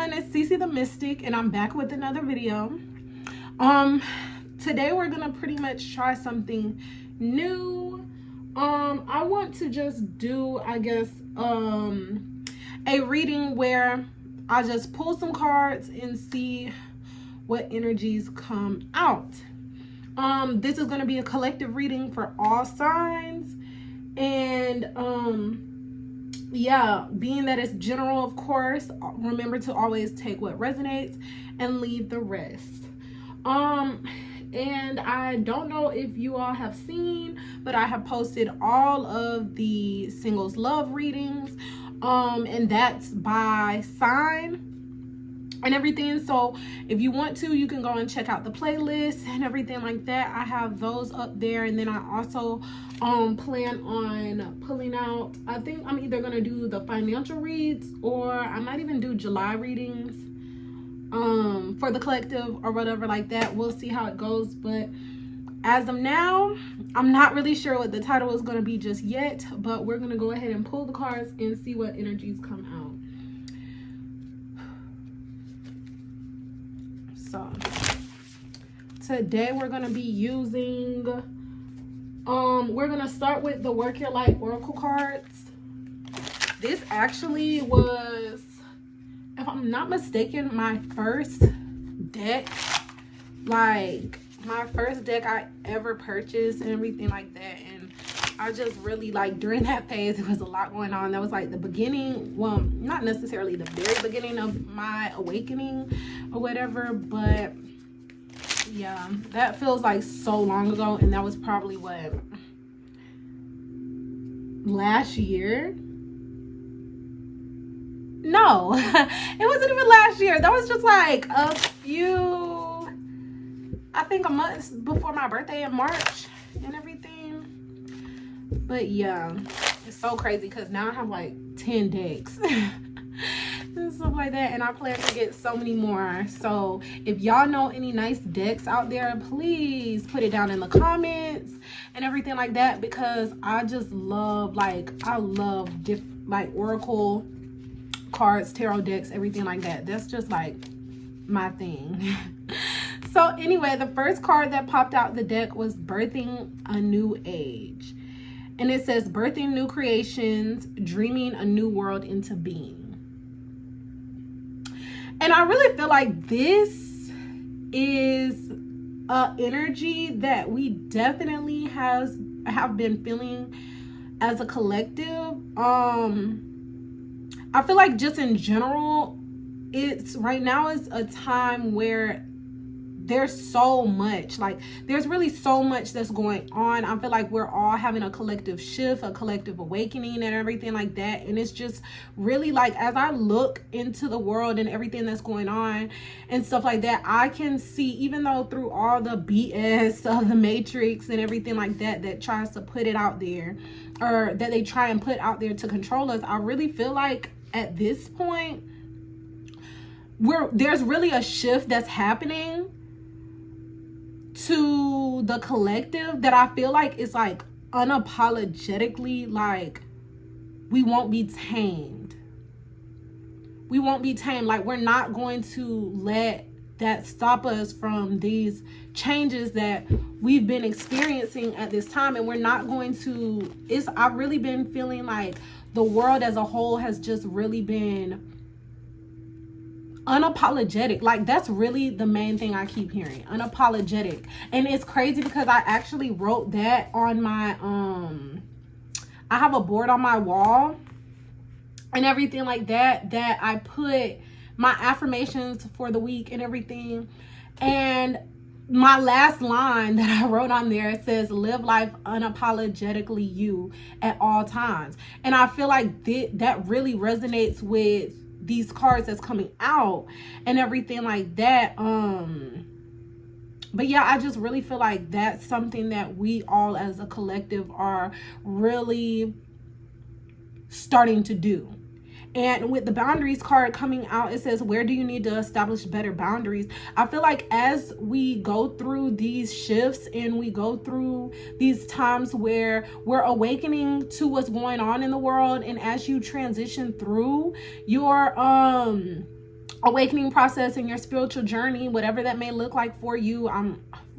everyone, it's CeceTheeMystic and I'm back with another video. Today we're gonna pretty much try something new. I want to just do, I guess, a reading where I just pull some cards and see what energies come out. This is gonna be a collective reading for all signs, and yeah, being that it's general, of course, remember to always take what resonates and leave the rest. And I don't know if you all have seen, but I have posted all of the singles love readings, and that's by sign and everything. So if you want to, you can go and check out the playlist and everything like that. I have those up there, and then I also plan on pulling out, I think I'm either gonna do the financial reads, or I might even do July readings for the collective or whatever like that. We'll see how it goes, but as of now, I'm not really sure what the title is going to be just yet, but we're going to go ahead and pull the cards and see what energies come out. So today we're going to be using, we're going to start with the Work Your Life Oracle cards. This actually was, if I'm not mistaken, my first deck, like my first deck I ever purchased and everything like that. And I just really, like, during that phase, it was a lot going on. That was like the beginning, well, not necessarily the very beginning of my awakening or whatever, but yeah, that feels like so long ago. And that was probably what, last year? No, it wasn't even last year. That was just like a few, I think a month before my birthday in March and everything. But yeah, it's so crazy because now I have like 10 decks and stuff like that, and I plan to get so many more. So if y'all know any nice decks out there, please put it down in the comments and everything like that, because I just love, like, I love like oracle cards, tarot decks, everything like that. That's just like my thing. So anyway, the first card that popped out the deck was Birthing a New Age, and it says birthing new creations, dreaming a new world into being. And I really feel like this is a energy that we definitely have been feeling as a collective. I feel like just in general, it's right now is a time where there's so much, like, there's really so much that's going on. I feel like we're all having a collective shift, a collective awakening and everything like that. And it's just really, like, as I look into the world and everything that's going on and stuff like that, I can see, even though through all the BS of the Matrix and everything like that that tries to put it out there, or that they try and put out there to control us, I really feel like at this point there's really a shift that's happening to the collective that I feel like is like unapologetically, like, we won't be tamed. We won't be tamed. Like, we're not going to let that stop us from these changes that we've been experiencing at this time. And we're not going to, I've really been feeling like the world as a whole has just really been unapologetic. Like, that's really the main thing I keep hearing, unapologetic. And it's crazy because I actually wrote that on my I have a board on my wall and everything like that I put my affirmations for the week and everything. And my last line that I wrote on there, it says, live life unapologetically you at all times. And I feel like that really resonates with these cards that's coming out and everything like that. But yeah, I just really feel like that's something that we all as a collective are really starting to do. And with the boundaries card coming out, it says, where do you need to establish better boundaries? I feel like as we go through these shifts and we go through these times where we're awakening to what's going on in the world, and as you transition through your awakening process in your spiritual journey, whatever that may look like for you.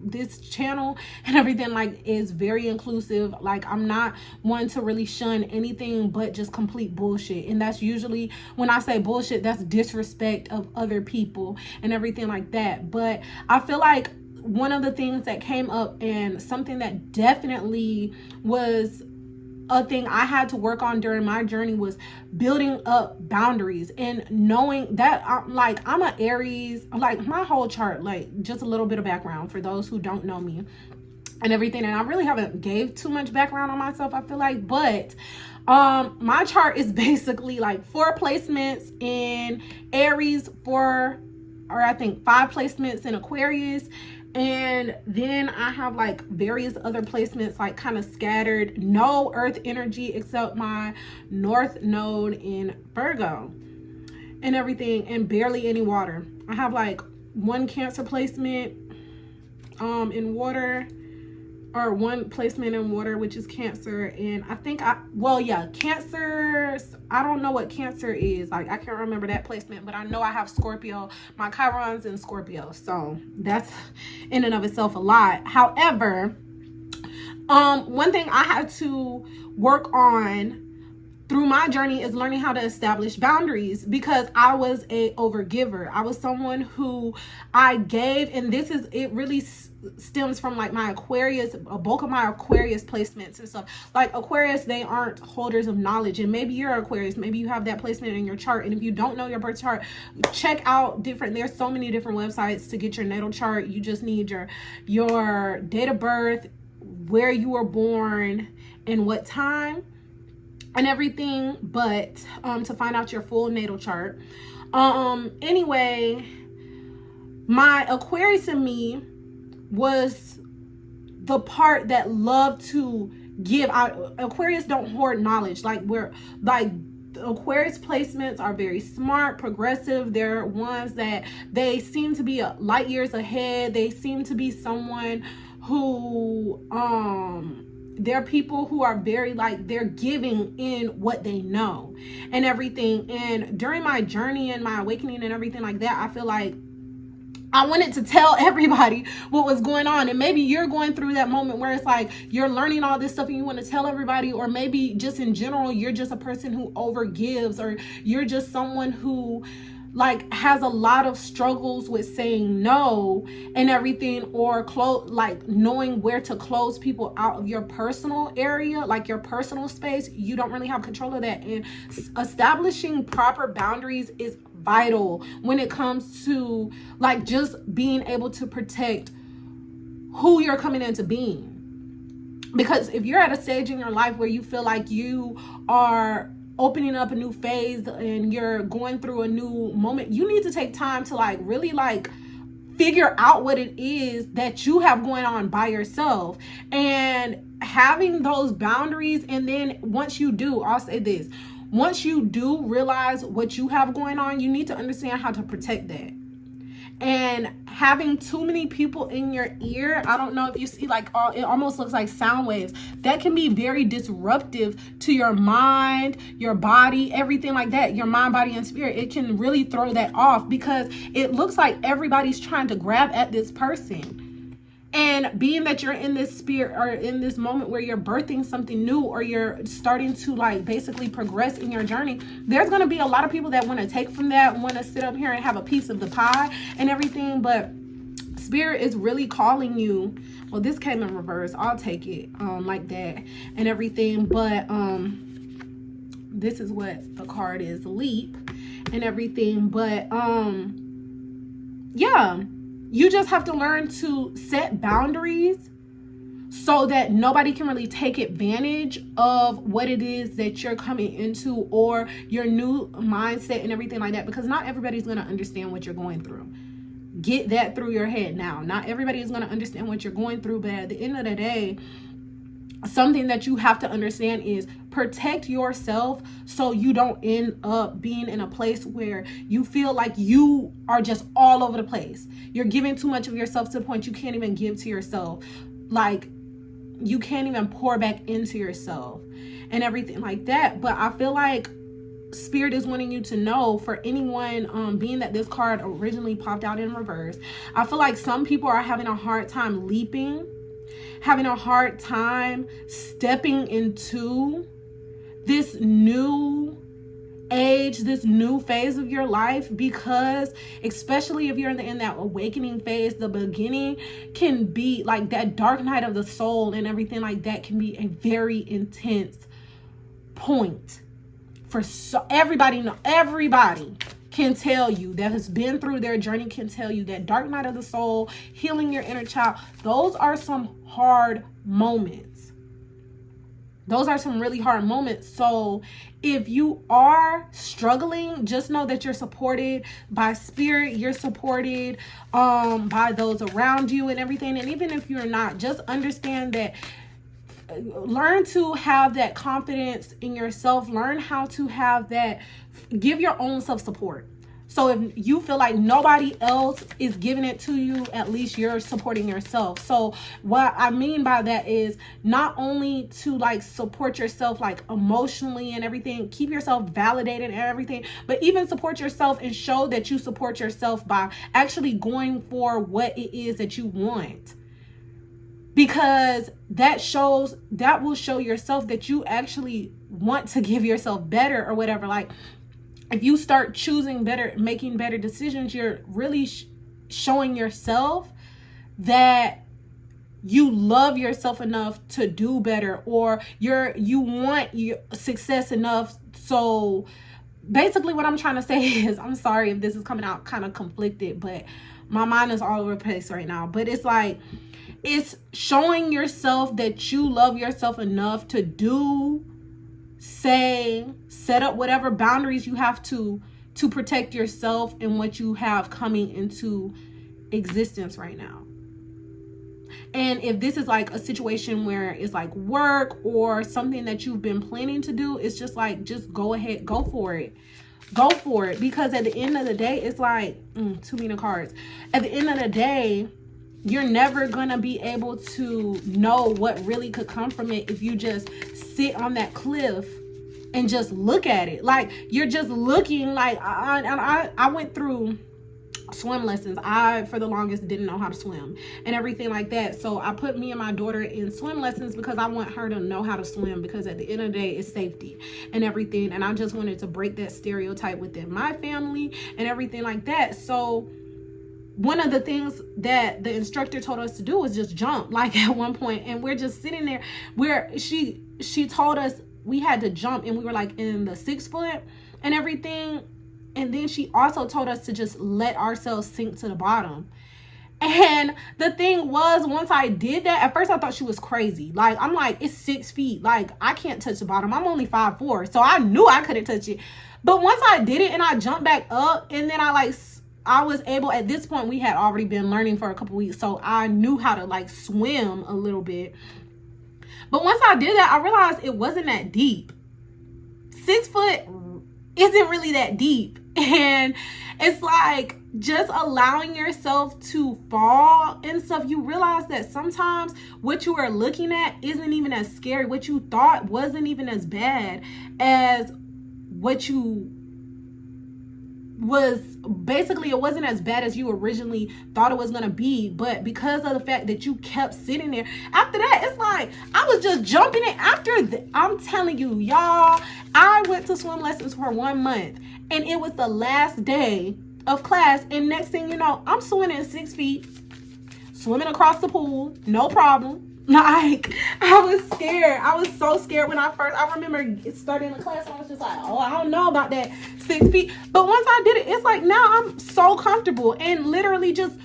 This channel and everything like is very inclusive. Like, I'm not one to really shun anything but just complete bullshit, and that's usually, when I say bullshit, that's disrespect of other people and everything like that. But I feel like one of the things that came up, and something that definitely was a thing I had to work on during my journey, was building up boundaries and knowing that I'm an Aries. Like, my whole chart, like, just a little bit of background for those who don't know me and everything, and I really haven't gave too much background on myself, I feel like. But my chart is basically like 4 placements in Aries, 5 placements in Aquarius, and then I have like various other placements like kind of scattered. No earth energy except my north node in Virgo and everything, and barely any water. I have like 1 Cancer placement in water, or 1 placement in water, which is Cancer. And I think Cancer, I don't know what Cancer is. Like, I can't remember that placement, but I know I have Scorpio. My Chiron's in Scorpio, so that's in and of itself a lot. However, one thing I had to work on through my journey is learning how to establish boundaries, because I was a overgiver. I was someone who I gave, and it really stems from like my Aquarius, a bulk of my Aquarius placements and stuff. Like, Aquarius, they aren't holders of knowledge, and maybe you're Aquarius, maybe you have that placement in your chart, and if you don't know your birth chart, check out there's so many different websites to get your natal chart. You just need your date of birth, where you were born, and what time and everything, but to find out your full natal chart. Anyway, my Aquarius in me was the part that loved to give out. Aquarius don't hoard knowledge. Like, Aquarius placements are very smart, progressive. They're ones that they seem to be light years ahead. They seem to be someone who they're people who are very, like, they're giving in what they know and everything. And during my journey and my awakening and everything like that, I feel like I wanted to tell everybody what was going on. And maybe you're going through that moment where it's like you're learning all this stuff and you want to tell everybody, or maybe just in general, you're just a person who overgives, or you're just someone who like has a lot of struggles with saying no and everything, or like knowing where to close people out of your personal area, like your personal space. You don't really have control of that, and establishing proper boundaries is vital when it comes to like just being able to protect who you're coming into being. Because if you're at a stage in your life where you feel like you are opening up a new phase and you're going through a new moment, you need to take time to like really like figure out what it is that you have going on by yourself, and having those boundaries. And then once you do, I'll say this, once you do realize what you have going on, you need to understand how to protect that. And having too many people in your ear, I don't know if you see, like, it almost looks like sound waves. That can be very disruptive to your mind, your body, everything like that. Your mind, body, and spirit. It can really throw that off because it looks like everybody's trying to grab at this person. And being that you're in this spirit, or in this moment where you're birthing something new, or you're starting to like basically progress in your journey, there's going to be a lot of people that want to take from that, want to sit up here and have a piece of the pie and everything. But spirit is really calling you. Well, this came in reverse. I'll take it like that and everything. But this is what the card is, leap and everything. But yeah. You just have to learn to set boundaries so that nobody can really take advantage of what it is that you're coming into, or your new mindset and everything like that, because not everybody's going to understand what you're going through. Get that through your head now. Not everybody is going to understand what you're going through, but at the end of the day, something that you have to understand is protect yourself so you don't end up being in a place where you feel like you are just all over the place. You're giving too much of yourself to the point you can't even give to yourself. Like, you can't even pour back into yourself and everything like that. But I feel like Spirit is wanting you to know, for anyone, being that this card originally popped out in reverse, I feel like some people are having a hard time leaping, having a hard time stepping into this new age, this new phase of your life, because especially if you're in that awakening phase, the beginning can be like that dark night of the soul and everything like that can be a very intense point for everybody can tell you that has been through their journey, can tell you that dark night of the soul, healing your inner child, those are some hard moments. Those are some really hard moments. So if you are struggling, just know that you're supported by Spirit. You're supported by those around you and everything. And even if you're not, just understand that, learn to have that confidence in yourself. Learn how to have that, give your own self support. So if you feel like nobody else is giving it to you, at least you're supporting yourself. So what I mean by that is not only to like support yourself like emotionally and everything, keep yourself validated and everything, but even support yourself and show that you support yourself by actually going for what it is that you want. Because that will show yourself that you actually want to give yourself better or whatever. Like, if you start choosing better, making better decisions, you're really showing yourself that you love yourself enough to do better, or you want your success enough. So basically what I'm trying to say is, I'm sorry if this is coming out kind of conflicted, but my mind is all over the place right now. But it's like, it's showing yourself that you love yourself enough to do, say, set up whatever boundaries you have to protect yourself and what you have coming into existence right now. And if this is like a situation where it's like work or something that you've been planning to do, it's just like, just go ahead, go for it. Go for it. Because at the end of the day, it's like, too many cards. At the end of the day, you're never gonna be able to know what really could come from it if you just sit on that cliff and just look at it. Like, you're just looking. Like, I went through swim lessons. I, for the longest, didn't know how to swim and everything like that. So I put me and my daughter in swim lessons because I want her to know how to swim, because at the end of the day, it's safety and everything. And I just wanted to break that stereotype within my family and everything like that. So one of the things that the instructor told us to do was just jump, like at one point, and we're just sitting there where she told us we had to jump, and we were like in the 6 foot and everything. And then she also told us to just let ourselves sink to the bottom. And the thing was, once I did that, at first I thought she was crazy. Like, I'm like, it's 6 feet. Like, I can't touch the bottom. I'm only 5'4". So I knew I couldn't touch it. But once I did it and I jumped back up, and then I was able, at this point, we had already been learning for a couple weeks. So I knew how to like swim a little bit. But once I did that, I realized it wasn't that deep. 6 foot isn't really that deep. And it's like, just allowing yourself to fall and stuff. You realize that sometimes what you are looking at isn't even as scary. What you thought wasn't even as bad as what you was. Basically, it wasn't as bad as you originally thought it was going to be. But because of the fact that you kept sitting there, after that, it's like, I was just jumping in after. I'm telling you, y'all, I went to swim lessons for 1 month, and it was the last day of class, and next thing you know, I'm swimming in 6 feet, swimming across the pool, no problem. Like, I was scared. I was so scared when I remember starting the class, I was just like, oh, I don't know about that 6 feet. But once I did it, it's like, now I'm so comfortable, and literally just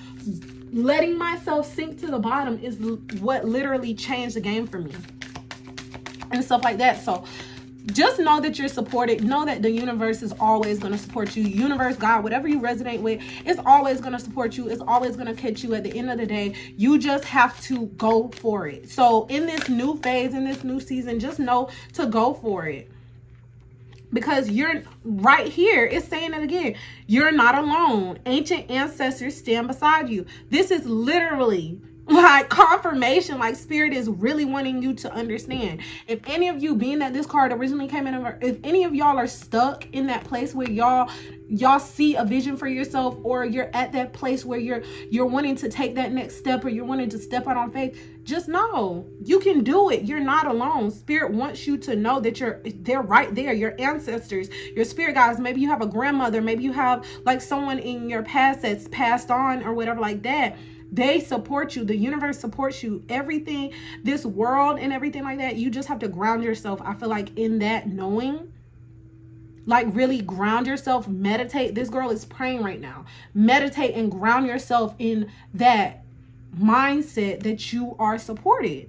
letting myself sink to the bottom is what literally changed the game for me and stuff like that. So just know that you're supported. Know that the universe is always going to support you. Universe, God, whatever you resonate with, it's always going to support you. It's always going to catch you. At the end of the day, you just have to go for it. So in this new phase, in this new season, just know to go for it. Because you're right here. It's saying it again. You're not alone. Ancient ancestors stand beside you. This is literally like confirmation, like spirit is really wanting you to understand. If any of you, being that this card originally came in, if any of y'all are stuck in that place where y'all see a vision for yourself, or you're at that place where you're wanting to take that next step, or you're wanting to step out on faith, just know you can do it. You're not alone. Spirit wants you to know that they're right there. Your ancestors, your spirit guides, maybe you have a grandmother, maybe you have like someone in your past that's passed on or whatever like that. They support you. The universe supports you. Everything, this world and everything like that, you just have to ground yourself, I feel like, in that knowing. Like, really ground yourself. Meditate. This girl is praying right now. Meditate and ground yourself in that mindset that you are supported.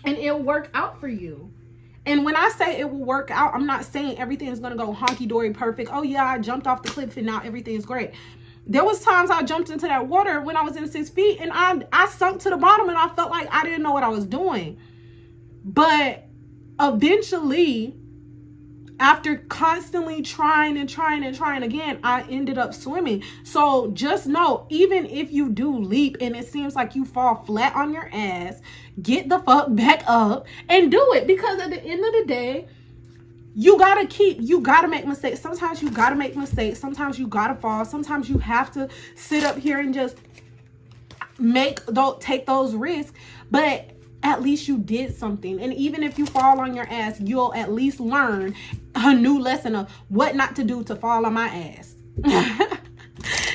And it'll work out for you. And when I say it will work out, I'm not saying everything is going to go honky-dory perfect. Oh, yeah, I jumped off the cliff and now everything is great. There was times I jumped into that water when I was in 6 feet, and I sunk to the bottom, and I felt like I didn't know what I was doing. But eventually, after constantly trying again, I ended up swimming. So just know, even if you do leap and it seems like you fall flat on your ass, get the fuck back up and do it. Because at the end of the day, you gotta make mistakes. Sometimes you gotta make mistakes. Sometimes you gotta fall. Sometimes you have to sit up here and just take those risks. But at least you did something. And even if you fall on your ass, you'll at least learn a new lesson of what not to do to fall on my ass.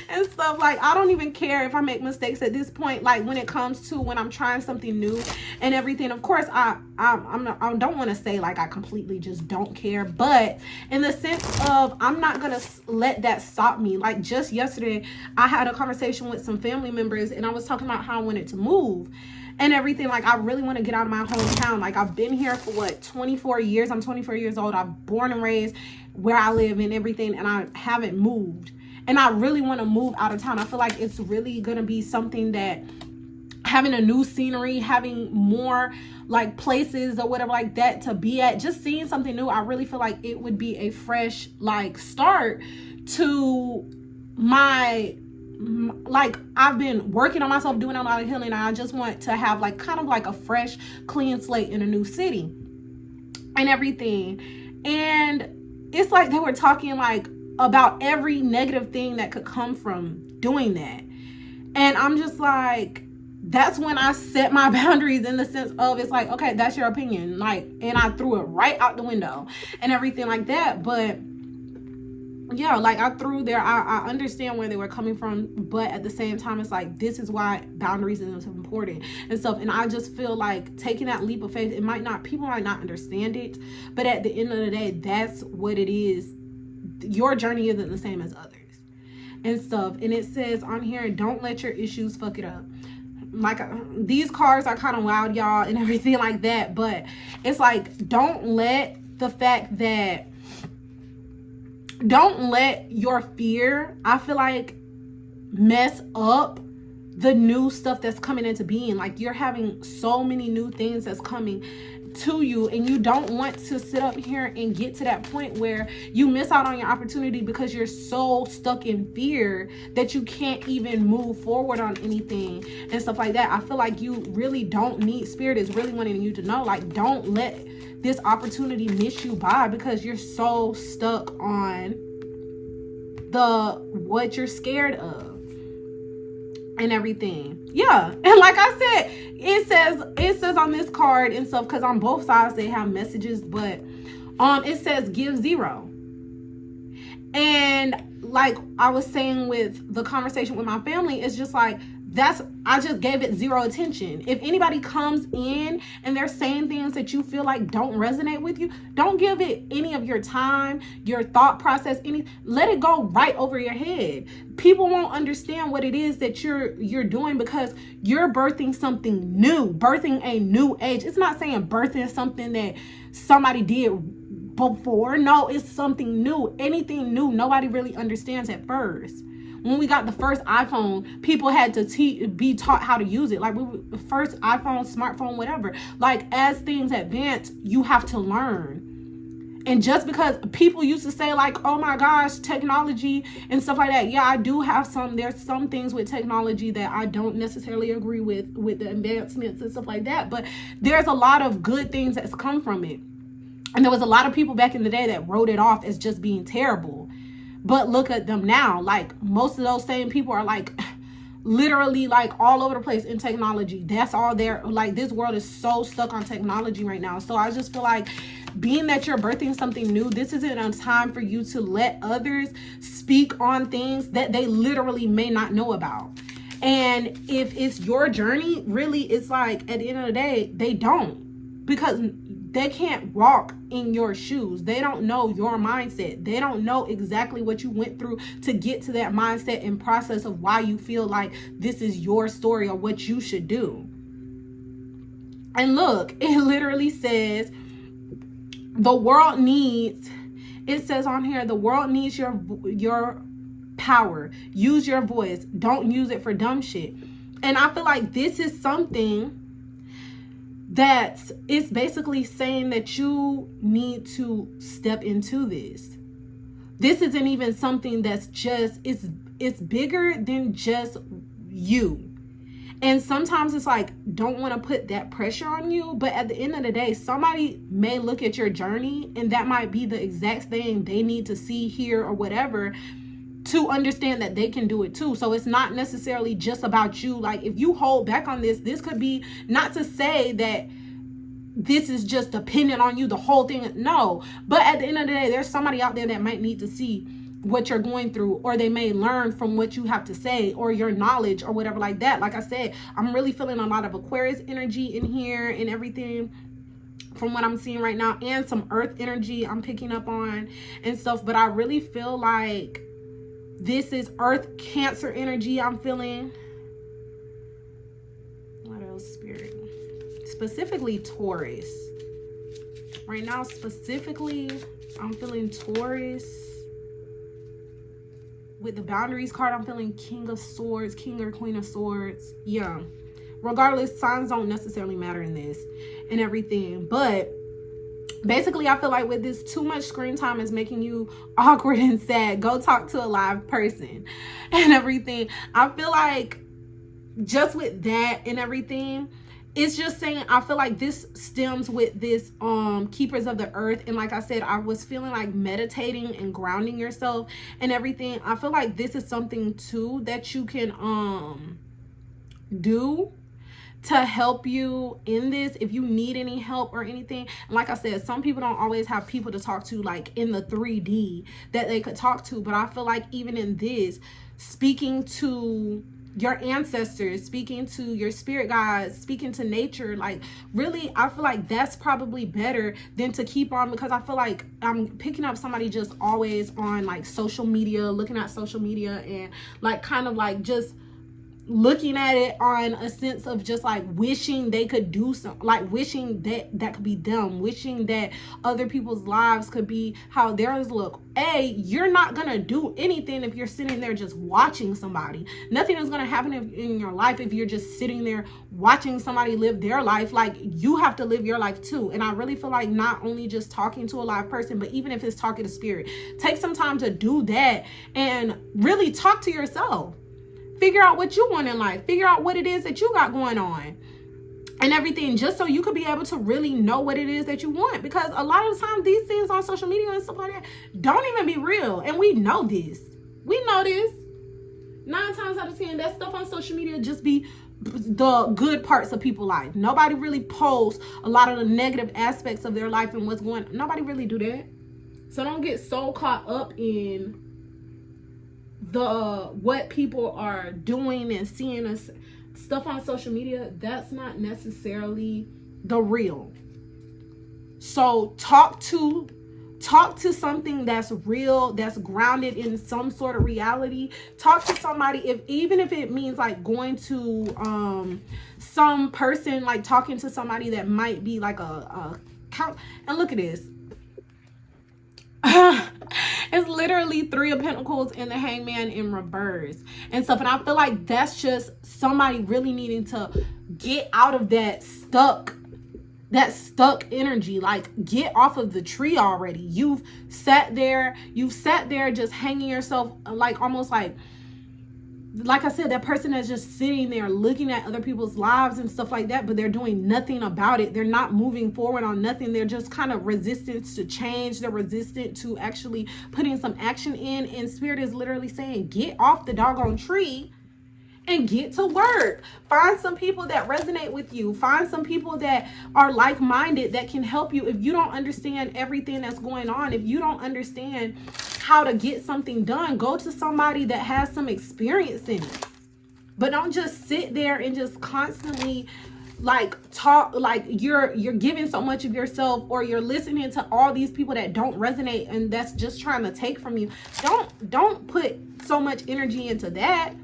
And stuff. Like, I don't even care if I make mistakes at this point. Like, when it comes to when I'm trying something new and everything, of course, I don't want to say like I completely just don't care, but in the sense of, I'm not gonna let that stop me. Like, just yesterday, I had a conversation with some family members, and I was talking about how I wanted to move and everything. Like, I really want to get out of my hometown. Like, I've been here for what, 24 years. I'm 24 years old. I'm born and raised where I live and everything, and I haven't moved. And I really want to move out of town. I feel like it's really going to be something that, having a new scenery, having more like places or whatever like that to be at, just seeing something new, I really feel like it would be a fresh like start to my, like, I've been working on myself, doing a lot of healing, and I just want to have like kind of like a fresh, clean slate in a new city and everything. And it's like they were talking like about every negative thing that could come from doing that. And I'm just like, that's when I set my boundaries, in the sense of, it's like, okay, that's your opinion. Like, and I threw it right out the window and everything like that. But yeah, like, I threw there, I understand where they were coming from, but at the same time, it's like, this is why boundaries is important and stuff. And I just feel like taking that leap of faith, people might not understand it, but at the end of the day, that's what it is. Your journey isn't the same as others and stuff. And it says on here, don't let your issues fuck it up. Like, these cards are kind of wild, y'all, and everything like that, but it's like, don't let your fear, I feel like, mess up the new stuff that's coming into being. Like, you're having so many new things that's coming to you, and you don't want to sit up here and get to that point where you miss out on your opportunity because you're so stuck in fear that you can't even move forward on anything and stuff like that. I feel like you really don't need, spirit is really wanting you to know, like, don't let this opportunity miss you by because you're so stuck on what you're scared of and everything. Yeah. And like I said, it says on this card and stuff, because on both sides they have messages, but it says give 0. And like I was saying with the conversation with my family, it's just like, I just gave it 0 attention. If anybody comes in and they're saying things that you feel like don't resonate with you, don't give it any of your time, your thought process, let it go right over your head. People won't understand what it is that you're doing, because you're birthing something new, birthing a new age. It's not saying birthing something that somebody did before. No, it's something new. Anything new, nobody really understands at first. When we got the first iPhone, people had to be taught how to use it. Like, the first iPhone, smartphone, whatever. Like, as things advance, you have to learn. And just because people used to say like, oh my gosh, technology and stuff like that. Yeah, I do have there's some things with technology that I don't necessarily agree with the advancements and stuff like that. But there's a lot of good things that's come from it. And there was a lot of people back in the day that wrote it off as just being terrible. But look at them now. Like, most of those same people are like literally like all over the place in technology. That's all there. Like, this world is so stuck on technology right now. So I just feel like, being that you're birthing something new, this isn't a time for you to let others speak on things that they literally may not know about. And if it's your journey, really, it's like, at the end of the day, they don't, because they can't walk in your shoes. They don't know your mindset. They don't know exactly what you went through to get to that mindset and process of why you feel like this is your story or what you should do. And look, it literally says, the world needs, it says on here, the world needs your power. Use your voice. Don't use it for dumb shit. And I feel like this is something that it's basically saying that you need to step into this. This isn't even something that's just, it's bigger than just you. And sometimes it's like, don't want to put that pressure on you. But at the end of the day, somebody may look at your journey and that might be the exact thing they need to see, hear, or whatever to understand that they can do it too. So it's not necessarily just about you. Like, if you hold back on this could be, not to say that this is just dependent on you, the whole thing. No. But at the end of the day, there's somebody out there that might need to see what you're going through, or they may learn from what you have to say, or your knowledge, or whatever like that. Like I said, I'm really feeling a lot of Aquarius energy in here and everything from what I'm seeing right now, and some earth energy I'm picking up on and stuff. But I really feel like this is earth Cancer energy I'm feeling. What else, Spirit? Specifically Taurus. Right now, specifically, I'm feeling Taurus. With the boundaries card, I'm feeling King of Swords, King or Queen of Swords. Yeah. Regardless, signs don't necessarily matter in this and everything. But basically, I feel like with this, too much screen time is making you awkward and sad. Go talk to a live person and everything. I feel like just with that and everything, it's just saying, I feel like this stems with this Keepers of the Earth. And like I said, I was feeling like meditating and grounding yourself and everything. I feel like this is something too that you can do to help you in this if you need any help or anything. And like I said, some people don't always have people to talk to like in the 3D that they could talk to. But I feel like even in this, speaking to your ancestors, speaking to your spirit guides, speaking to nature, like really, I feel like that's probably better than to keep on, because I feel like I'm picking up somebody just always on like social media, looking at social media and like kind of like just looking at it on a sense of just like wishing they could do something, like wishing that could be them, wishing that other people's lives could be how theirs look. You're not gonna do anything if you're sitting there just watching somebody. Nothing is gonna happen in your life if you're just sitting there watching somebody live their life. Like, you have to live your life too. And I really feel like not only just talking to a live person, but even if it's talking to spirit, take some time to do that and really talk to yourself. Figure out what you want in life. Figure out what it is that you got going on and everything, just so you could be able to really know what it is that you want. Because a lot of the time, these things on social media and stuff like that don't even be real. And we know this. We know this. 9 times out of 10, that stuff on social media just be the good parts of people's life. Nobody really posts a lot of the negative aspects of their life and what's going on. Nobody really do that. So don't get so caught up in what people are doing and seeing us stuff on social media. That's not necessarily the real. So talk to something that's real, that's grounded in some sort of reality. Talk to somebody, even if it means like going to some person, like talking to somebody that might be like a count. And look at this. It's literally 3 of Pentacles and the Hangman in reverse and stuff. And I feel like that's just somebody really needing to get out of that stuck that stuck energy. Like, get off of the tree already. You've sat there just hanging yourself, like almost like I said, that person that's just sitting there looking at other people's lives and stuff like that, but they're doing nothing about it. They're not moving forward on nothing. They're just kind of resistant to change. They're resistant to actually putting some action in. And Spirit is literally saying, get off the doggone tree and get to work. Find some people that resonate with you. Find some people that are like-minded that can help you. If you don't understand everything that's going on, if you don't understand how to get something done, go to somebody that has some experience in it. But don't just sit there and just constantly like talk, like you're giving so much of yourself, or you're listening to all these people that don't resonate and that's just trying to take from you. Don't put so much energy into that.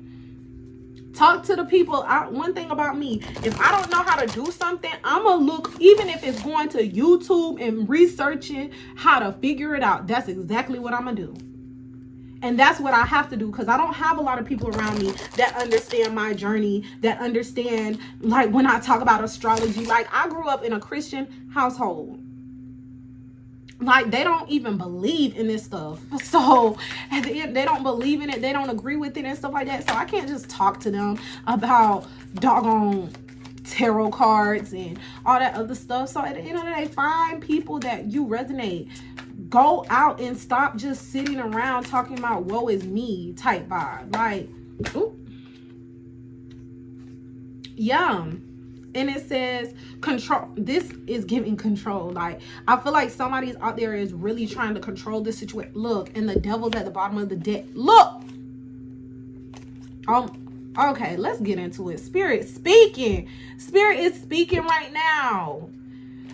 Talk to the people. One thing about me, if I don't know how to do something, I'm gonna look, even if it's going to YouTube and researching how to figure it out. That's exactly what I'm gonna do. And that's what I have to do, because I don't have a lot of people around me that understand my journey, that understand, like, when I talk about astrology. Like, I grew up in a Christian household. Like, they don't even believe in this stuff. So at the end, they don't believe in it. They don't agree with it and stuff like that. So I can't just talk to them about doggone tarot cards and all that other stuff. So at the end of the day, find people that you resonate. Go out and stop just sitting around talking about woe is me type vibe. Like, ooh. Yeah. And it says control. This is giving control. Like, I feel like somebody's out there is really trying to control this situation. Look, and the devil's at the bottom of the deck. Look. Okay, let's get into it. Spirit speaking. Spirit is speaking right now.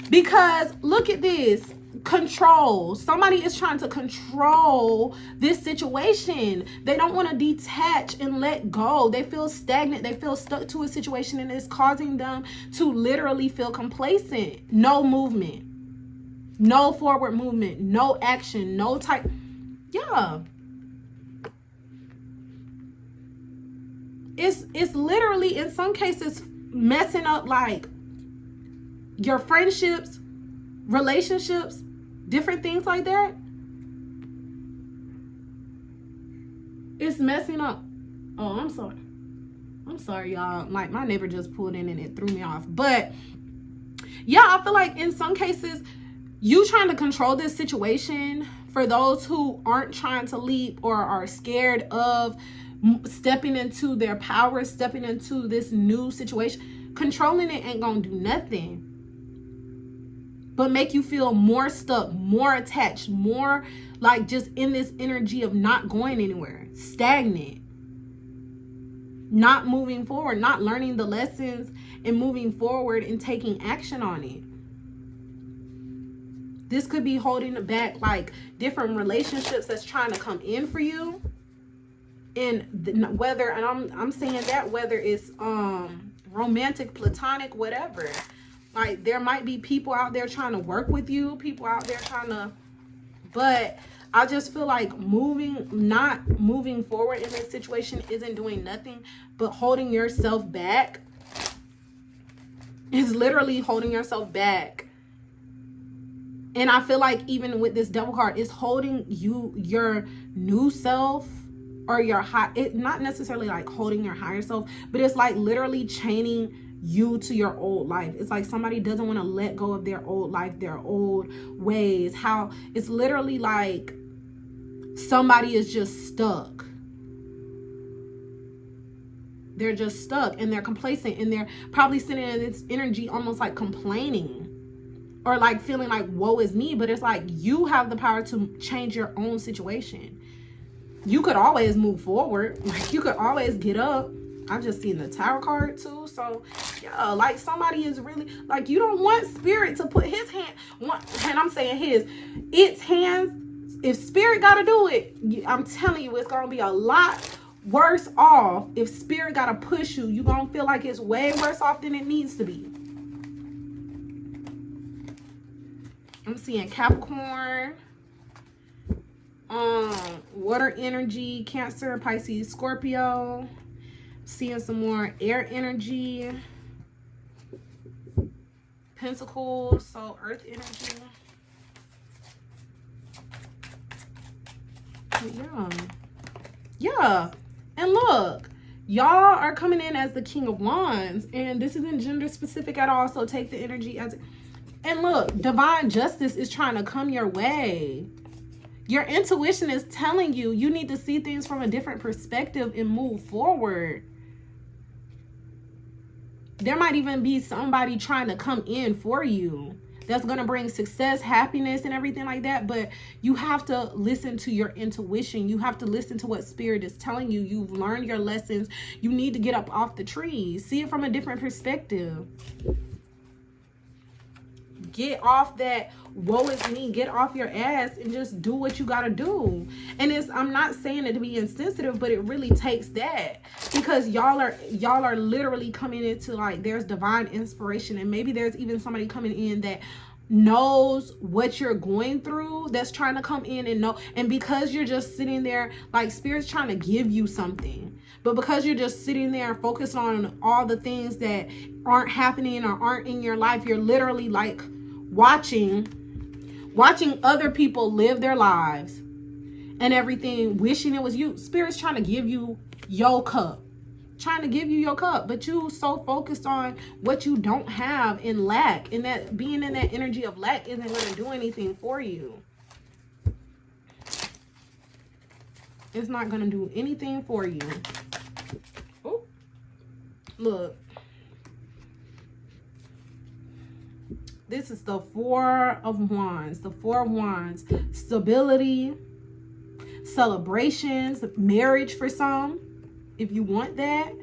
Because look at this. Control. Somebody is trying to control this situation. They don't want to detach and let go. They feel stagnant. They feel stuck to a situation, and it's causing them to literally feel complacent. No movement, no forward movement, no action, no type. Yeah. It's literally, in some cases, messing up like your friendships, relationships, different things like that. It's messing up. Oh, I'm sorry, y'all. Like, my neighbor just pulled in and it threw me off. But yeah, I feel like in some cases, you trying to control this situation, for those who aren't trying to leap or are scared of stepping into their power, stepping into this new situation, controlling it ain't gonna do nothing but make you feel more stuck, more attached, more like just in this energy of not going anywhere, stagnant, not moving forward, not learning the lessons and moving forward and taking action on it. This could be holding back like different relationships that's trying to come in for you. And whether, and I'm saying that whether it's romantic, platonic, whatever. Like, there might be people out there trying to work with you, people out there trying to, but I just feel like not moving forward in this situation isn't doing nothing but holding yourself back. It's literally holding yourself back. And I feel like even with this devil card, it's holding your new self, or your high, it not necessarily like holding your higher self, but it's like literally chaining you to your old life. It's like somebody doesn't want to let go of their old life, their old ways. How it's literally like somebody is just stuck. They're just stuck and they're complacent, and they're probably sitting in this energy almost like complaining or like feeling like woe is me. But it's like you have the power to change your own situation. You could always move forward. Like, you could always get up. I've just seen the Tower card too. So yeah, like somebody is really like, you don't want Spirit to put his hand, and I'm saying its hands. If Spirit got to do it, I'm telling you, it's gonna be a lot worse off. If Spirit got to push you, you're gonna feel like it's way worse off than it needs to be. I'm seeing Capricorn, water energy, Cancer, Pisces, Scorpio. Seeing some more air energy, Pentacles, so earth energy. Yeah. And look, y'all are coming in as the King of Wands, and this isn't gender specific at all, so take the energy as... And look, divine justice is trying to come your way. Your intuition is telling you you need to see things from a different perspective and move forward. There might even be somebody trying to come in for you that's going to bring success, happiness, and everything like that. But you have to listen to your intuition. You have to listen to what spirit is telling you. You've learned your lessons. You need to get up off the tree. See it from a different perspective. Get off that woe is me. Get off your ass and just do what you gotta do. And I'm not saying it to be insensitive, but it really takes that, because y'all are literally coming into, like, there's divine inspiration, and maybe there's even somebody coming in that knows what you're going through, that's trying to come in and know. And because you're just sitting there, like, spirit's trying to give you something, but because you're just sitting there focused on all the things that aren't happening or aren't in your life, you're literally like watching other people live their lives and everything, wishing it was you. Spirit's trying to give you your cup, but you so focused on what you don't have in lack, and that being in that energy of lack isn't going to do anything for you. It's not going to do anything for you. Oh, look. This is the Four of Wands. The Four of Wands. Stability, celebrations, marriage for some, if you want that.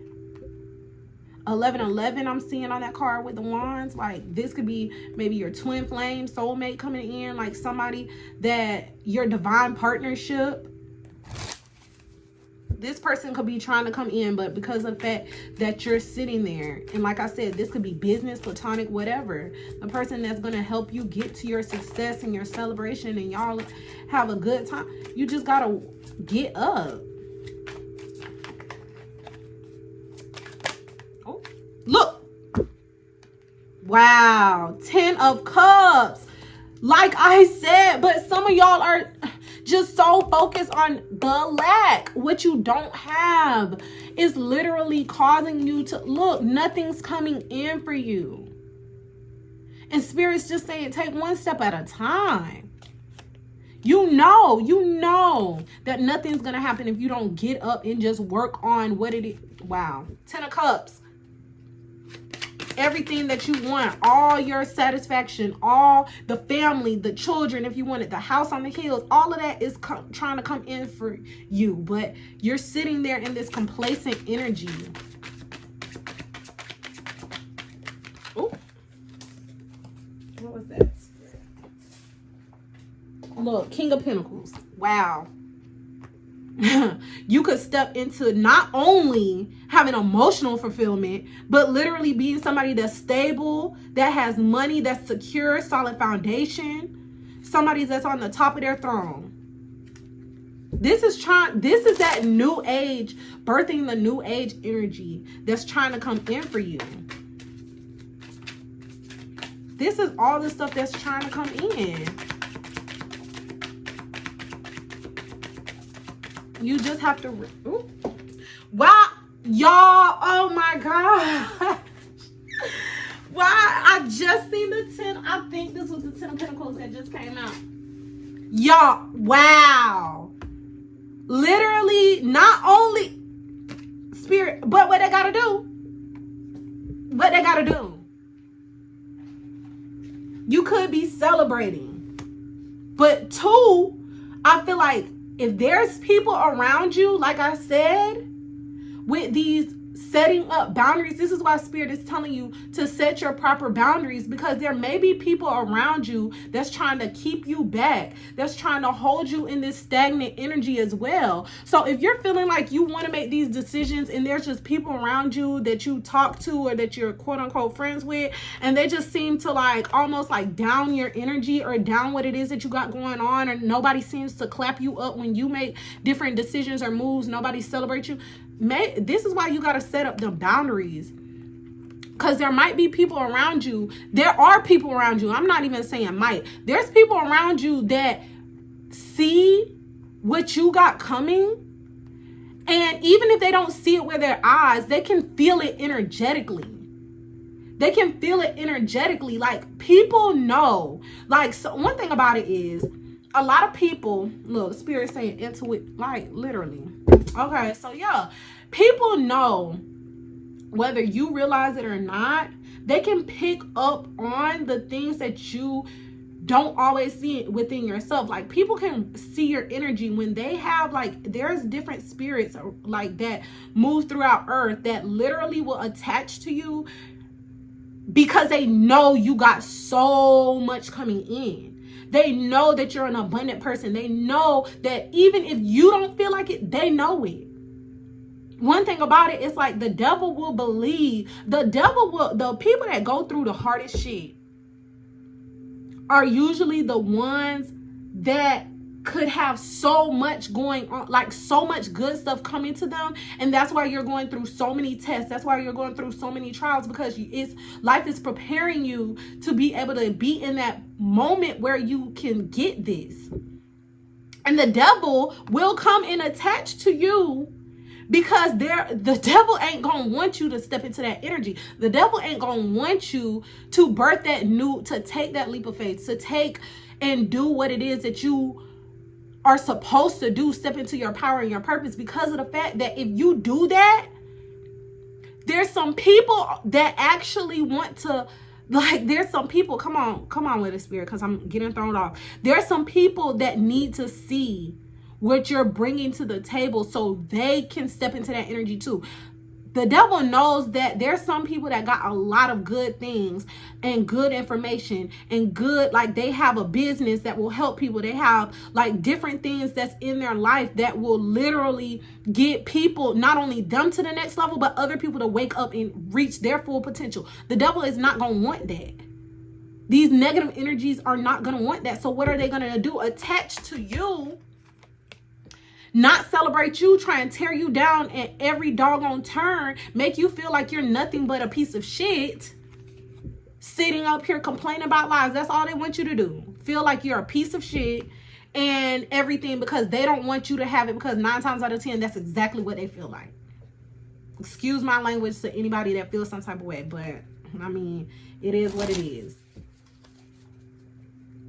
1111 I'm seeing on that card with the wands. Like, this could be maybe your twin flame, soulmate coming in, like somebody that your divine partnership. This person could be trying to come in, but because of the fact that you're sitting there, and like I said, this could be business, platonic, whatever. The person that's going to help you get to your success and your celebration, and y'all have a good time. You just got to get up. Oh, look. Wow. 10 of Cups. Like I said, but some of y'all are just so focused on the lack. What you don't have is literally causing you to look, nothing's coming in for you. And spirit's just saying, take one step at a time. You know that nothing's gonna happen if you don't get up and just work on what it is. Wow. 10 of Cups. Everything that you want, all your satisfaction, all the family, the children, if you wanted, the house on the hills, all of that is trying to come in for you, but you're sitting there in this complacent energy. Oh, what was that? Look, King of Pentacles. Wow. You could step into not only having emotional fulfillment, but literally being somebody that's stable, that has money, that's secure, solid foundation, somebody that's on the top of their throne. This is that new age, birthing the new age energy that's trying to come in for you. This is all the stuff that's trying to come in. You just have to... Ooh. Wow, y'all, oh my god. Why? I just seen the 10. I think this was the 10 of Pentacles that just came out. Y'all, wow. Literally, not only spirit, but what they gotta do. What they gotta do. You could be celebrating. But two, I feel like if there's people around you, like I said, with these setting up boundaries, this is why spirit is telling you to set your proper boundaries, because there may be people around you that's trying to keep you back, that's trying to hold you in this stagnant energy as well. So if you're feeling like you want to make these decisions and there's just people around you that you talk to or that you're quote unquote friends with, and they just seem to like almost like down your energy or down what it is that you got going on, or nobody seems to clap you up when you make different decisions or moves, nobody celebrates you, this is why you got to set up the boundaries. Because there might be people around you. There are people around you. I'm not even saying might. There's people around you that see what you got coming. And even if they don't see it with their eyes, they can feel it energetically. They can feel it energetically. Like, people know. Like, so one thing about it is, a lot of people, look, Spirit saying intuit, like, literally. Okay, so yeah, people know, whether you realize it or not, they can pick up on the things that you don't always see within yourself. Like, people can see your energy when they have, like, there's different spirits like that move throughout earth that literally will attach to you because they know you got so much coming in. They know that you're an abundant person. They know that even if you don't feel like it, they know it. One thing about it, it's like the devil will believe. The people that go through the hardest shit are usually the ones that could have so much going on, like so much good stuff coming to them. And that's why you're going through so many tests. That's why you're going through so many trials, because life is preparing you to be able to be in that moment where you can get this. And the devil will come and attach to you, because the devil ain't gonna want you to step into that energy. The devil ain't gonna want you to birth that to take that leap of faith, to take and do what it is that you are supposed to do, step into your power and your purpose, because of the fact that if you do that, there's some people that actually want to, like, there's some people, come on with the Spirit, because I'm getting thrown off. There's some people that need to see what you're bringing to the table so they can step into that energy too. The devil knows that there's some people that got a lot of good things and good information and good, like, they have a business that will help people. They have, like, different things that's in their life that will literally get people, not only them to the next level, but other people to wake up and reach their full potential. The devil is not going to want that. These negative energies are not going to want that. So what are they going to do? Attach to you, not celebrate you, try and tear you down at every doggone turn, make you feel like you're nothing but a piece of shit, sitting up here complaining about lies. That's all they want you to do. Feel like you're a piece of shit and everything, because they don't want you to have it, because 9 times out of 10, that's exactly what they feel like. Excuse my language to anybody that feels some type of way, but I mean, it is what it is.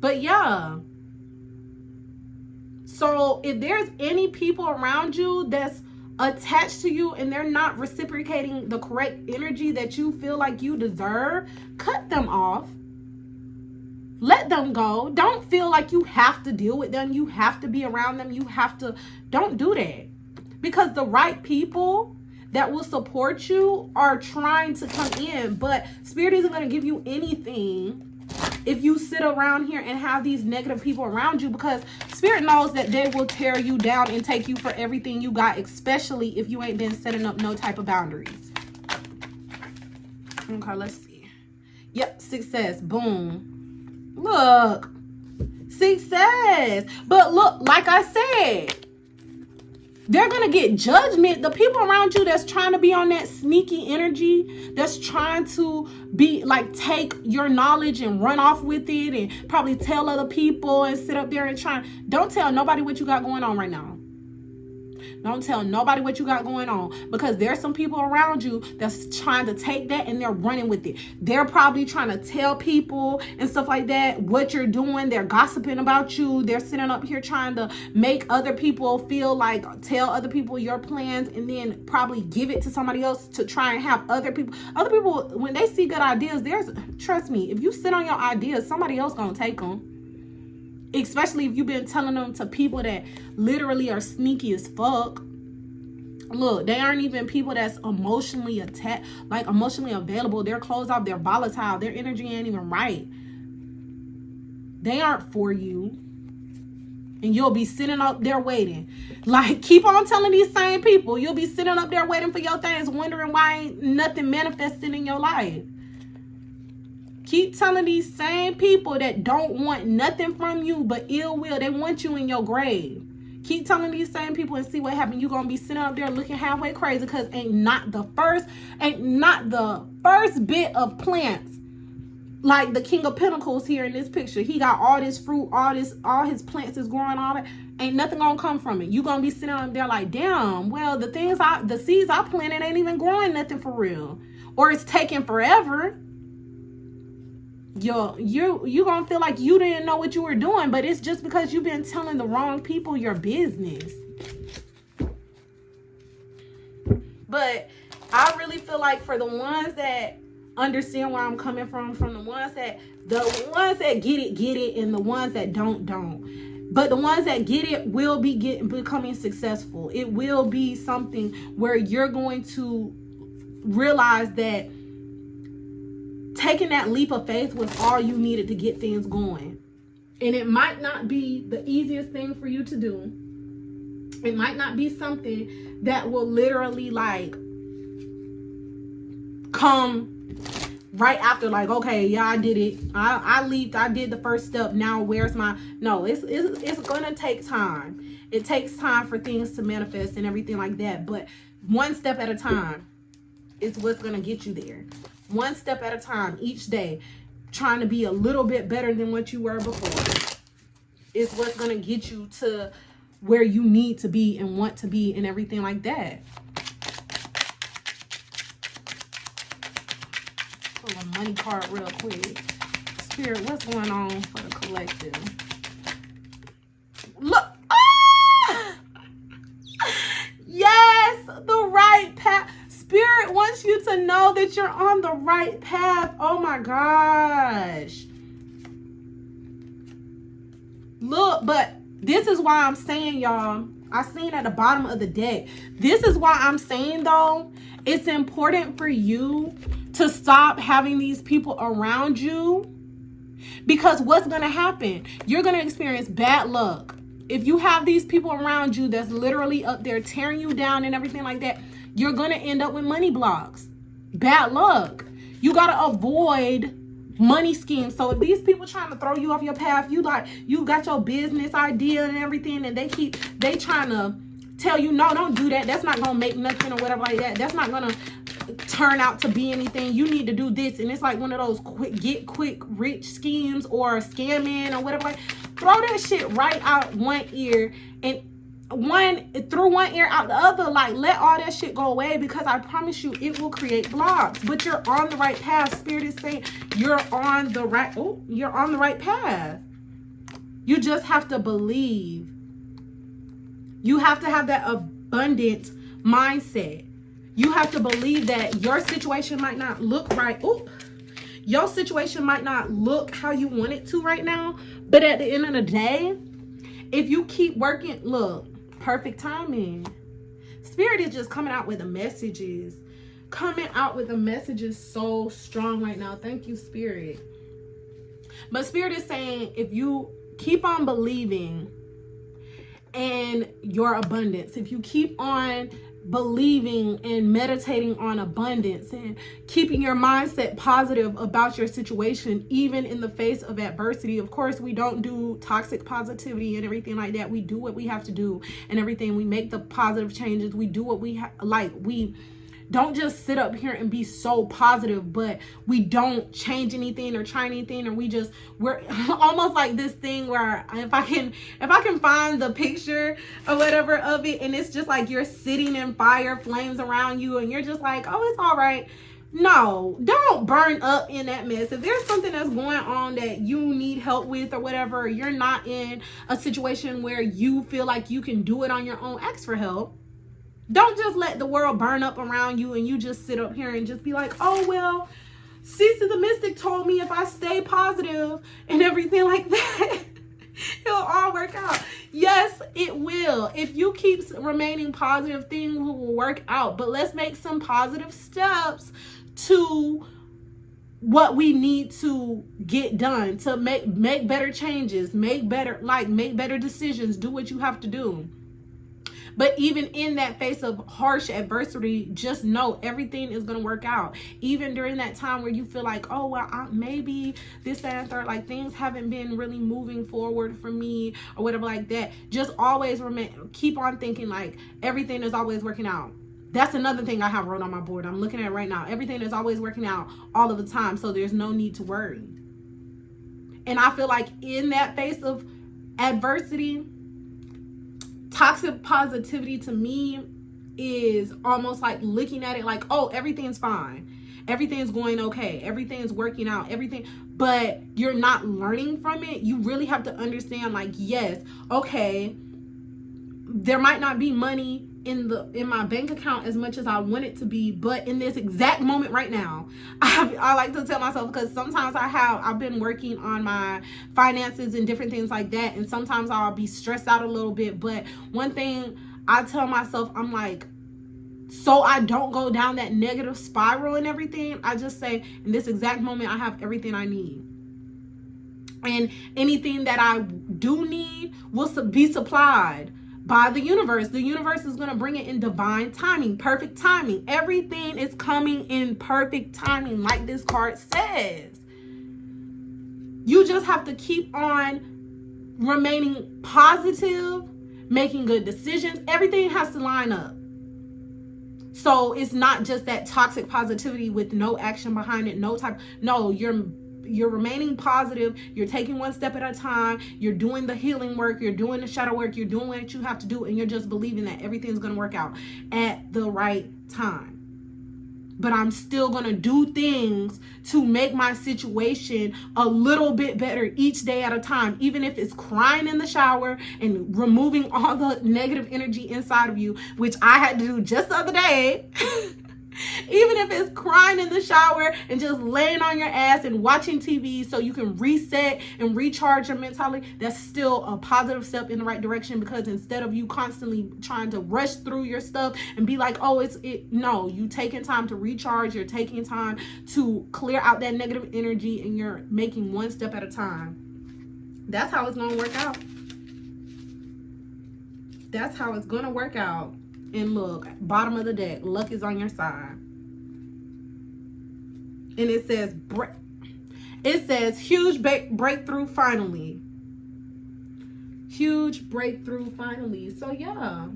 But yeah. So if there's any people around you that's attached to you and they're not reciprocating the correct energy that you feel like you deserve, cut them off. Let them go. Don't feel like you have to deal with them. You have to be around them. Don't do that. Because the right people that will support you are trying to come in. But Spirit isn't going to give you anything if you sit around here and have these negative people around you, because Spirit knows that they will tear you down and take you for everything you got, especially if you ain't been setting up no type of boundaries. Okay, let's see. Yep, success. Boom. Look. Success. But look, like I said, they're going to get judgment. The people around you that's trying to be on that sneaky energy, that's trying to be like, take your knowledge and run off with it and probably tell other people and sit up there and don't tell nobody what you got going on right now. Don't tell nobody what you got going on, because there's some people around you that's trying to take that and they're running with it. They're probably trying to tell people and stuff like that what you're doing. They're gossiping about you. They're sitting up here trying to make other people feel like, tell other people your plans and then probably give it to somebody else to try and have other people, when they see good ideas, trust me, if you sit on your ideas, somebody else gonna take them. Especially if you've been telling them to people that literally are sneaky as fuck. Look, they aren't even people that's emotionally attached, like emotionally available. They're closed off. They're volatile. Their energy ain't even right. They aren't for you. And you'll be sitting up there waiting. Like, keep on telling these same people. You'll be sitting up there waiting for your things, wondering why ain't nothing manifesting in your life. Keep telling these same people that don't want nothing from you but ill will. They want you in your grave. Keep telling these same people and see what happens. You're gonna be sitting up there looking halfway crazy because ain't not the first bit of plants. Like the King of Pentacles here in this picture. He got all this fruit, all his plants is growing, all that. Ain't nothing gonna come from it. You gonna be sitting up there like, damn, well, the seeds I planted ain't even growing nothing for real. Or it's taking forever. You gonna feel like you didn't know what you were doing, but it's just because you've been telling the wrong people your business. But I really feel like for the ones that understand where I'm coming from the ones that get it, and the ones that don't. But the ones that get it will be becoming successful. It will be something where you're going to realize that taking that leap of faith was all you needed to get things going. And it might not be the easiest thing for you to do. It might not be something that will literally like come right after, like, okay, yeah, I did it. I leaped. I did the first step. Now where's my... No, it's gonna take time. It takes time for things to manifest and everything like that. But one step at a time is what's gonna get you there. One step at a time each day, trying to be a little bit better than what you were before, is what's gonna get you to where you need to be and want to be and everything like that. Pull a money card real quick. Spirit, what's going on for the collective? Look. Ah! Yes, the right path. Spirit wants you to know that you're on the right path. Oh my gosh. Look, but this is why I'm saying, y'all, I seen at the bottom of the deck. This is why I'm saying, though, it's important for you to stop having these people around you, because what's going to happen? You're going to experience bad luck. If you have these people around you that's literally up there tearing you down and everything like that, you're going to end up with money blocks. Bad luck. You got to avoid money schemes. So if these people trying to throw you off your path, you got your business idea and everything, and they trying to tell you, no, don't do that. That's not going to make nothing or whatever like that. That's not going to turn out to be anything. You need to do this. And it's like one of those quick rich schemes or scamming or whatever. Like, throw that shit right out one ear and through one ear out the other. Like, let all that shit go away, because I promise you it will create blocks. But you're on the right path. Spirit is saying you're on the right path. You just have to believe. You have to have that abundant mindset. You have to believe that your situation might not look right. Ooh, your situation might not look how you want it to right now. But at the end of the day, if you keep working, look, perfect timing. Spirit is just coming out with the messages. Coming out with the messages so strong right now. Thank you, Spirit. But Spirit is saying, if you keep on believing in your abundance, if you keep on believing and meditating on abundance and keeping your mindset positive about your situation, even in the face of adversity. Of course, we don't do toxic positivity and everything like that. We do what we have to do and everything. We make the positive changes. We do what we like. We don't just sit up here and be so positive, but we don't change anything or try anything, or we're almost like this thing where if I can find the picture or whatever of it, and it's just like you're sitting in fire, flames around you, and you're just like, oh, it's all right. No, don't burn up in that mess. If there's something that's going on that you need help with or whatever, or you're not in a situation where you feel like you can do it on your own, ask for help. Don't just let the world burn up around you and you just sit up here and just be like, oh, well, CeceTheeMystic told me if I stay positive and everything like that, it'll all work out. Yes, it will. If you keep remaining positive, things will work out. But let's make some positive steps to what we need to get done to make better changes, make better decisions, do what you have to do. But even in that face of harsh adversity, just know everything is going to work out. Even during that time where you feel like, oh, well, maybe this, that, and third, like things haven't been really moving forward for me or whatever like that. Just always keep on thinking like everything is always working out. That's another thing I have wrote on my board. I'm looking at it right now. Everything is always working out all of the time. So there's no need to worry. And I feel like in that face of adversity, toxic positivity to me is almost like looking at it like, oh, everything's fine. Everything's going okay. Everything's working out. Everything. But you're not learning from it. You really have to understand like, yes, okay, there might not be money in my bank account as much as I want it to be, but in this exact moment right now, I like to tell myself, because sometimes I've been working on my finances and different things like that, and sometimes I'll be stressed out a little bit. But one thing I tell myself, I'm like, so I don't go down that negative spiral and everything, I just say, in this exact moment, I have everything I need. And anything that I do need will be supplied by the universe. The universe is going to bring it in divine timing, perfect timing. Everything is coming in perfect timing, like this card says. You just have to keep on remaining positive, making good decisions. Everything has to line up. So it's not just that toxic positivity with no action behind it, no, you're remaining positive. You're taking one step at a time. You're doing the healing work. You're doing the shadow work. You're doing what you have to do. And you're just believing that everything's going to work out at the right time. But I'm still going to do things to make my situation a little bit better each day at a time. Even if it's crying in the shower and removing all the negative energy inside of you, which I had to do just the other day. Even if it's crying in the shower and just laying on your ass and watching TV so you can reset and recharge your mentality, that's still a positive step in the right direction. Because instead of you constantly trying to rush through your stuff and be like, oh, no, you taking time to recharge, you're taking time to clear out that negative energy, and you're making one step at a time. That's how it's going to work out. That's how it's going to work out. And look, bottom of the deck, luck is on your side. And it says huge breakthrough finally. Huge breakthrough finally. So yeah.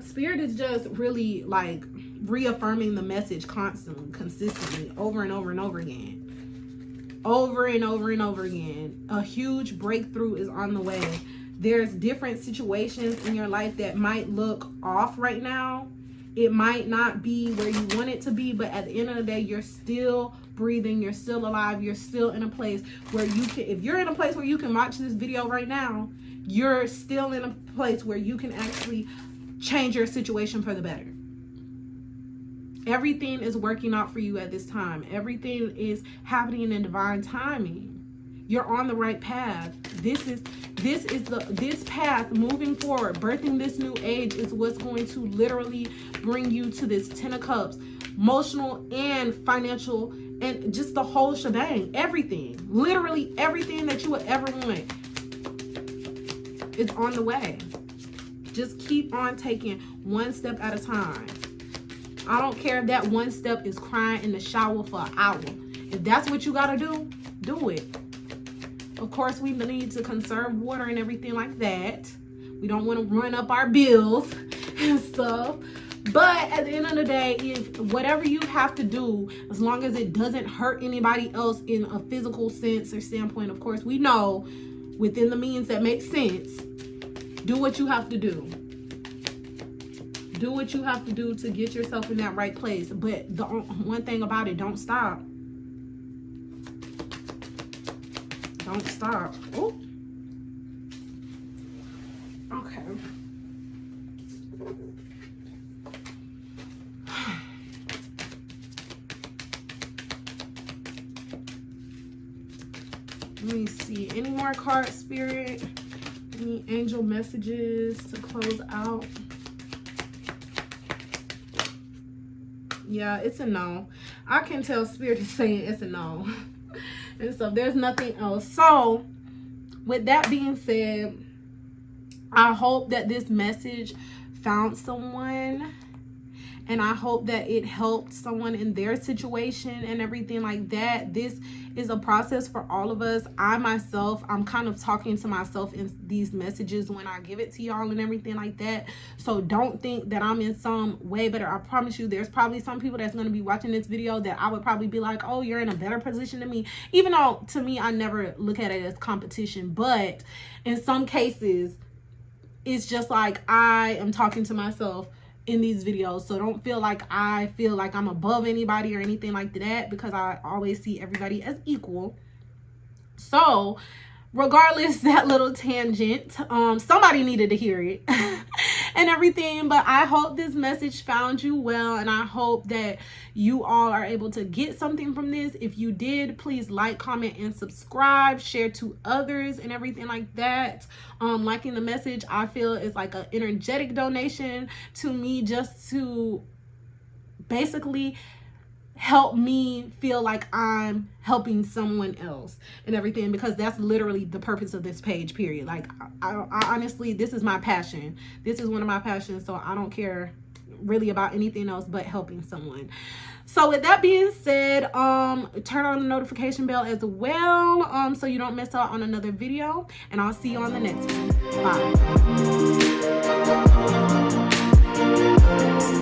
Spirit is just really like reaffirming the message constantly, consistently, over and over and over again. Over and over and over again. A huge breakthrough is on the way. There's different situations in your life that might look off right now. It might not be where you want it to be, but at the end of the day, you're still breathing. You're still alive. You're still in a place where you can, if you're in a place where you can watch this video right now, you're still in a place where you can actually change your situation for the better. Everything is working out for you at this time. Everything is happening in divine timing. You're on the right path. This path moving forward, birthing this new age, is what's going to literally bring you to this 10 of Cups, emotional and financial, and just the whole shebang. Everything, literally everything that you would ever want is on the way. Just keep on taking one step at a time. I don't care if that one step is crying in the shower for an hour. If that's what you gotta do, do it. Of course, we need to conserve water and everything like that. We don't want to run up our bills and stuff. But at the end of the day, if whatever you have to do, as long as it doesn't hurt anybody else in a physical sense or standpoint, of course, we know within the means that make sense, do what you have to do. Do what you have to do to get yourself in that right place. But the one thing about it, don't stop. Don't stop. Oh. Okay. Let me see. Any more card spirit? Any angel messages to close out? Yeah, it's a no. I can tell spirit is saying it's a no. And so there's nothing else. So with that being said, I hope that this message found someone, and I hope that it helped someone in their situation and everything like that. This is a process for all of us. I'm kind of talking to myself in these messages when I give it to y'all and everything like that. So don't think that I'm in some way better. I promise you, there's probably some people that's going to be watching this video that I would probably be like, oh, you're in a better position than me. Even though to me, I never look at it as competition. But in some cases, it's just like I am talking to myself in these videos. So don't feel like I feel like I'm above anybody or anything like that, because I always see everybody as equal. So regardless, that little tangent, somebody needed to hear it and everything. But I hope this message found you well, and I hope that you all are able to get something from this. If you did, please like, comment, and subscribe, share to others and everything like that. Liking the message, I feel, is like an energetic donation to me, just to basically help me feel like I'm helping someone else and everything, because that's literally the purpose of this page, period. Like I honestly, this is my passion. This is one of my passions, so I don't care really about anything else but helping someone. So with that being said, turn on the notification bell as well, so you don't miss out on another video, and I'll see you on the next one. Bye.